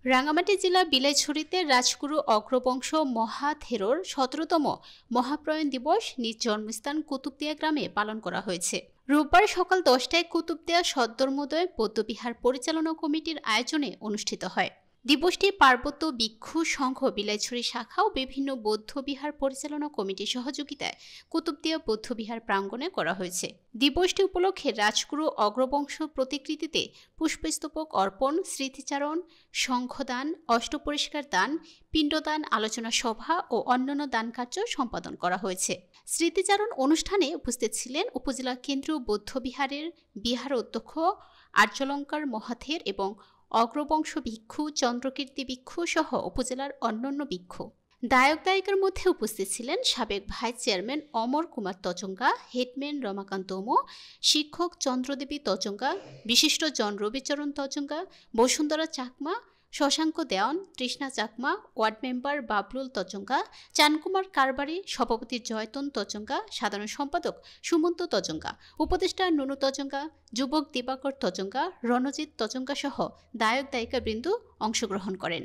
রাঙ্গামাটি জেলা বিলাইছড়িতে রাজগুরু অগ্রবংশ মহাথেরোর ১৭তম মহাপ্রয়াণ দিবস নিজ জন্মস্থান কুতুবদিয়া গ্রামে পালন করা হয়েছে। রোববার সকাল ১০টায় কুতুবদিয়া সদ্দর্মোদয় বৌদ্ধবিহার পরিচালনা কমিটির আয়োজনে অনুষ্ঠিত হয়। দিবসটি পার্বত্য ভিক্ষু সংঘ বিলাইছড়ি শাখা ও বিভিন্ন বৌদ্ধবিহার পরিচালনা কমিটির সহযোগিতায় কুতুবদিয়া বৌদ্ধবিহার প্রাঙ্গণে করা হয়েছে। দিবসটি উপলক্ষে রাজগুরু অগ্রবংশ প্রতিকৃতিতে পুষ্পস্তবক অর্পণ, স্মৃতিচারণ, শঙ্খদান, অষ্টপরিষ্কার দান, পিণ্ডদান, আলোচনা সভা ও অন্যান্য দান কার্য সম্পাদন করা হয়েছে। স্মৃতিচারণ অনুষ্ঠানে উপস্থিত ছিলেন উপজেলা কেন্দ্রীয় বৌদ্ধবিহারের বিহার অধ্যক্ষ আর্যলঙ্কার মহাথের এবং অগ্রবংশ ভিক্ষু চন্দ্রকীর্তি ভিক্ষু সহ উপজেলার অন্যান্য ভিক্ষু। দায়ক দায়িকার মধ্যে উপস্থিত ছিলেন সাবেক ভাইস চেয়ারম্যান অমর কুমার তচঙ্গা, হেডম্যান রমাকান্ত ওমো, শিক্ষক চন্দ্রদেবী তচঙ্গা, বিশিষ্ট জন রবিচরণ তচঙ্গা, বসুন্ধরা চাকমা, শশাঙ্ক দেওয়ান, তৃষ্ণা চাকমা, ওয়ার্ড মেম্বার বাবলুল তচঙ্গা, চানকুমার কারবারি, সভাপতি জয়তন তচঙ্গা, সাধারণ সম্পাদক সুমন্ত তচঙ্গা, উপদেষ্টা নুনু তচঙ্গা, যুবক দিবাকর তচঙ্গা, রণজিৎ তচঙ্গা সহ দায়ক দায়িকাবৃন্দ অংশগ্রহণ করেন।